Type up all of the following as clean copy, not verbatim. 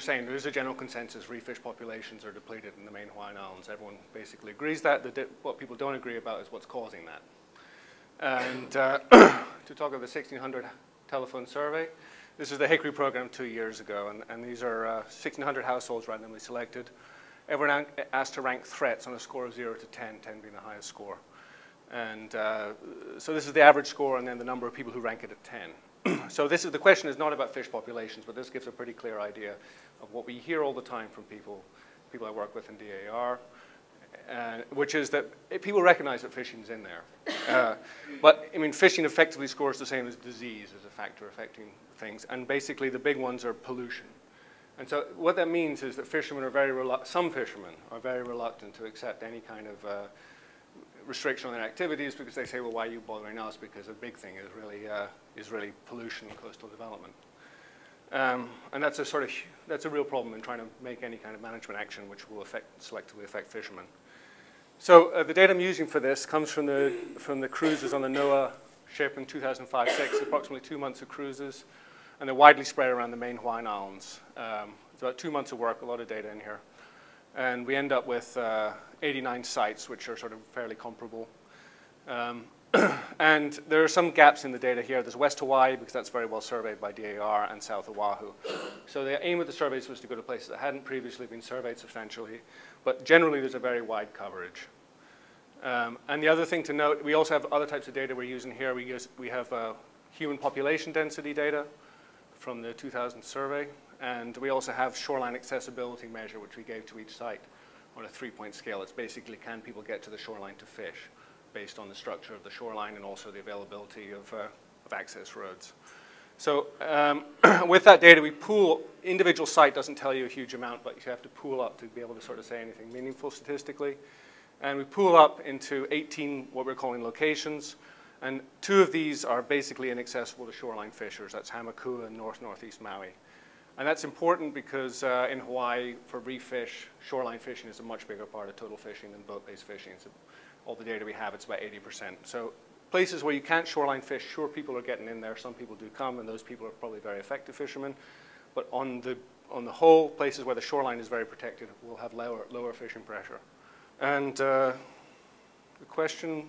saying, there is a general consensus reef fish populations are depleted in the main Hawaiian Islands. Everyone basically agrees that. What people don't agree about is what's causing that. And to talk of the 1600 telephone survey, this is the HCRI program 2 years ago, and these are 1,600 households randomly selected. Everyone asked to rank threats on a score of 0 to 10, 10 being the highest score. And so this is the average score and then the number of people who rank it at 10. So the question is not about fish populations, but this gives a pretty clear idea of what we hear all the time from people I work with in DAR, which is that people recognize that fishing's in there. But I mean, fishing effectively scores the same as disease as a factor affecting things. And basically the big ones are pollution. And so what that means is that some fishermen are very reluctant to accept any kind of restriction on their activities because they say, well, why are you bothering us? Because the big thing is really pollution and coastal development. And that's a real problem in trying to make any kind of management action which will selectively affect fishermen. So the data I'm using for this comes from the cruises on the NOAA ship in 2005-06, approximately 2 months of cruises, and they're widely spread around the main Hawaiian Islands. It's about 2 months of work, a lot of data in here. And we end up with 89 sites, which are sort of fairly comparable. And there are some gaps in the data here. There's West Hawaii, because that's very well surveyed by DAR, and South Oahu. So the aim of the surveys was to go to places that hadn't previously been surveyed substantially. But generally, there's a very wide coverage. And the other thing to note, we also have other types of data we're using here. We have human population density data from the 2000 survey. And we also have shoreline accessibility measure, which we gave to each site on a 3-point scale. It's basically, can people get to the shoreline to fish based on the structure of the shoreline and also the availability of access roads. So with that data, we pool. Individual site doesn't tell you a huge amount, but you have to pool up to be able to sort of say anything meaningful statistically. And we pool up into 18 what we're calling locations. And 2 of these are basically inaccessible to shoreline fishers. That's Hamakua and northeast Maui. And that's important because in Hawaii, for reef fish, shoreline fishing is a much bigger part of total fishing than boat-based fishing. So all the data we have, it's about 80%. So places where you can't shoreline fish, sure, people are getting in there. Some people do come, and those people are probably very effective fishermen. But on the whole, places where the shoreline is very protected will have lower fishing pressure. And the question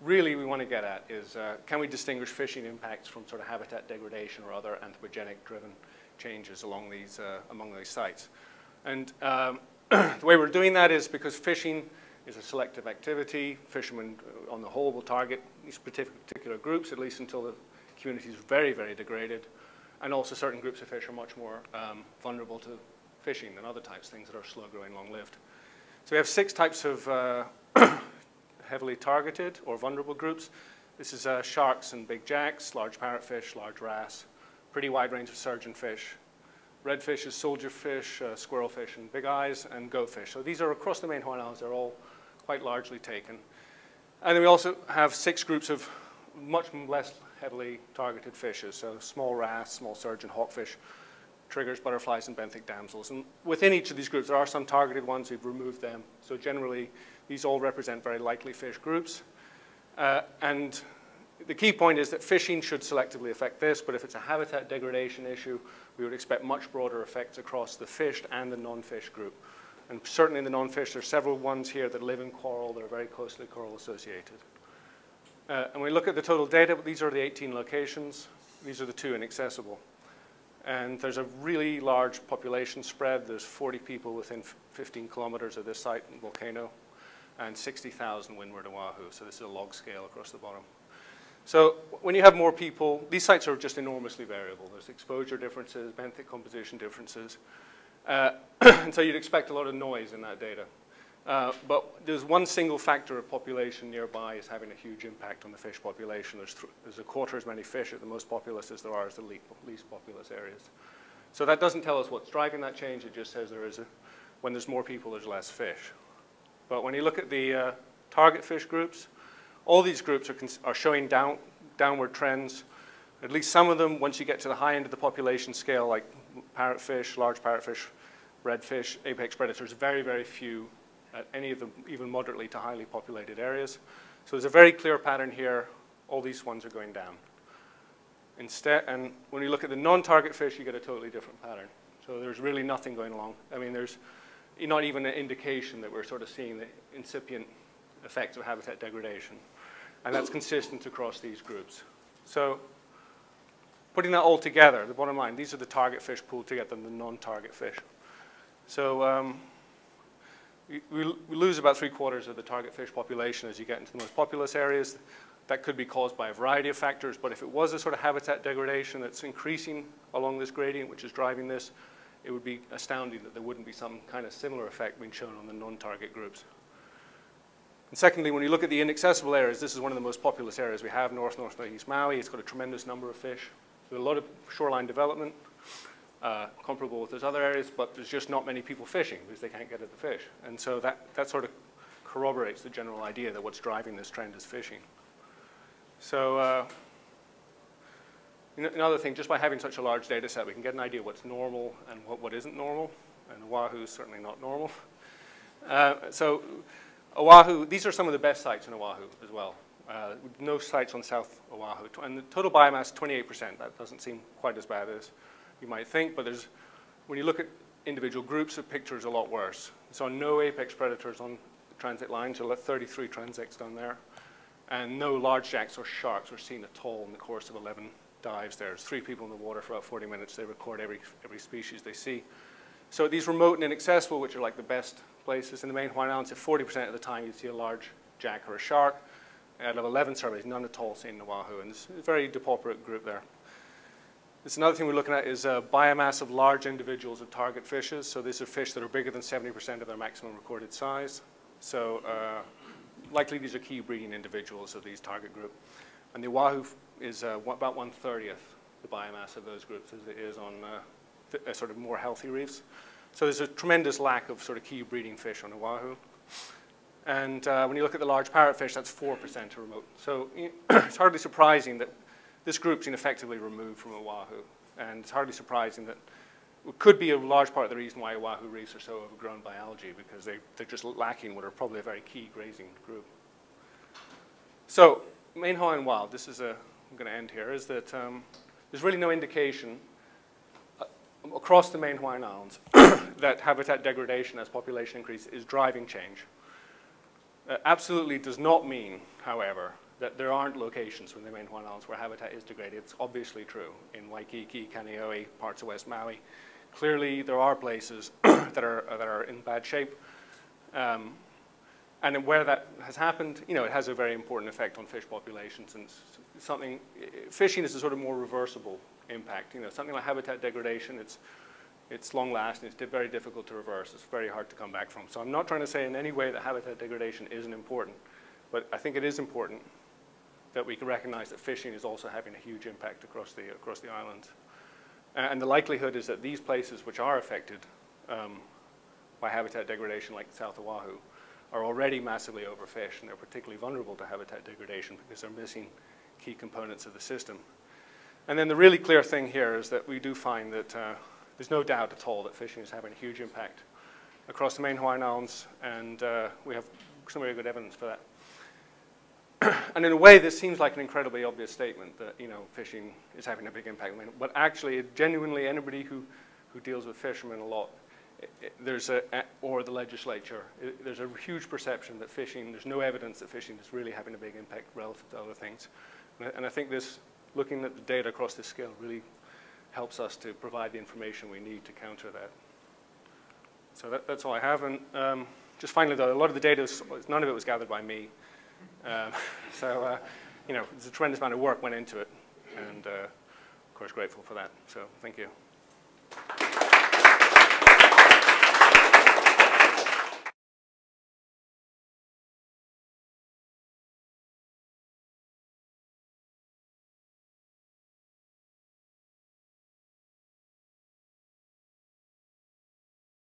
really we want to get at is, can we distinguish fishing impacts from sort of habitat degradation or other anthropogenic-driven changes among these sites? And the way we're doing that is because fishing is a selective activity. Fishermen, on the whole, will target these particular groups, at least until the community is very, very degraded. And also certain groups of fish are much more vulnerable to fishing than other types, things that are slow-growing, long-lived. So we have 6 types of heavily targeted or vulnerable groups. This is sharks and big jacks, large parrotfish, large wrasse, pretty wide range of surgeonfish. Redfish is soldierfish, squirrelfish, and big eyes, and goatfish. So these are across the main Hawaiian Islands. They're all quite largely taken. And then we also have 6 groups of much less heavily targeted fishes. So small wrasse, small surgeon, hawkfish, triggers, butterflies, and benthic damsels. And within each of these groups, there are some targeted ones. We've removed them. So generally, these all represent very likely fish groups. And the key point is that fishing should selectively affect this, but if it's a habitat degradation issue, we would expect much broader effects across the fished and the non-fish group. And certainly in the non-fish, there's several ones here that live in coral that are very closely coral associated. And we look at the total data. These are the 18 locations. These are the 2 inaccessible. And there's a really large population spread. There's 40 people within 15 kilometers of this site and volcano, and 60,000 windward Oahu. So this is a log scale across the bottom. So when you have more people, these sites are just enormously variable. There's exposure differences, benthic composition differences. And so you'd expect a lot of noise in that data. But there's one single factor of population nearby is having a huge impact on the fish population. There's a quarter as many fish at the most populous as there are as the least populous areas. So that doesn't tell us what's driving that change. It just says when there's more people, there's less fish. But when you look at the target fish groups, all these groups are showing downward trends. At least some of them, once you get to the high end of the population scale, like parrotfish, large parrotfish, redfish, apex predators, very, very few at any of the even moderately to highly populated areas. So there's a very clear pattern here. All these ones are going down. Instead, and when you look at the non-target fish, you get a totally different pattern. So there's really nothing going along. I mean, there's not even an indication that we're sort of seeing the incipient effects of habitat degradation. And that's consistent across these groups. So putting that all together, the bottom line, these are the target fish pooled together and the non-target fish. So we lose about 3/4 of the target fish population as you get into the most populous areas. That could be caused by a variety of factors, but if it was a sort of habitat degradation that's increasing along this gradient, which is driving this, it would be astounding that there wouldn't be some kind of similar effect being shown on the non-target groups. And secondly, when you look at the inaccessible areas, this is one of the most populous areas we have, northeast Maui. It's got a tremendous number of fish. There's a lot of shoreline development, comparable with those other areas, but there's just not many people fishing because they can't get at the fish. And so that sort of corroborates the general idea that what's driving this trend is fishing. So another thing, just by having such a large data set, we can get an idea what's normal and what isn't normal. And Oahu is certainly not normal. So Oahu, these are some of the best sites in Oahu as well. No sites on South Oahu. And the total biomass, 28%. That doesn't seem quite as bad as you might think, but when you look at individual groups, the picture is a lot worse. So no apex predators on the transit line, so 33 transects down there. And no large jacks or sharks were seen at all in the course of 11 dives there. There's 3 people in the water for about 40 minutes. They record every species they see. So these remote and inaccessible, which are like the best places in the main Hawaiian Islands, at 40% of the time you'd see a large jack or a shark. Out of 11 surveys, none at all seen in Oahu. And it's a very depauperate group there. There's another thing we're looking at is biomass of large individuals of target fishes. So these are fish that are bigger than 70% of their maximum recorded size. So likely these are key breeding individuals of these target group. And the Oahu is about 1/30 the biomass of those groups as it is on sort of more healthy reefs. So there's a tremendous lack of sort of key breeding fish on Oahu. And when you look at the large parrotfish, that's 4% are remote. So it's hardly surprising that this group's effectively removed from Oahu. And it's hardly surprising that it could be a large part of the reason why Oahu reefs are so overgrown by algae, because they're just lacking what are probably a very key grazing group. So main Hawaiian wild, this is I'm going to end here, is that there's really no indication across the main Hawaiian Islands that habitat degradation as population increase is driving change. Absolutely does not mean, however, that there aren't locations in the main Hawaiian Islands where habitat is degraded. It's obviously true in Waikiki, Kaneohe, parts of West Maui. Clearly, there are places that are in bad shape. And where that has happened, it has a very important effect on fish populations. And fishing is a sort of more reversible impact. Something like habitat degradation, it's long-lasting, it's very difficult to reverse, it's very hard to come back from. So I'm not trying to say in any way that habitat degradation isn't important, but I think it is important that we can recognize that fishing is also having a huge impact across the islands. And the likelihood is that these places which are affected by habitat degradation, like South Oahu, are already massively overfished, and they're particularly vulnerable to habitat degradation because they're missing key components of the system. And then the really clear thing here is that we do find that there's no doubt at all that fishing is having a huge impact across the main Hawaiian Islands, and we have some very good evidence for that. And in a way, this seems like an incredibly obvious statement that fishing is having a big impact. But actually, genuinely, anybody who deals with fishermen a lot, or the legislature, there's a huge perception that fishing, there's no evidence that fishing is really having a big impact relative to other things. And I think looking at the data across this scale really helps us to provide the information we need to counter that. So that's all I have. And just finally, though, a lot of the data, none of it was gathered by me. So there's a tremendous amount of work went into it, and of course grateful for that. So thank you.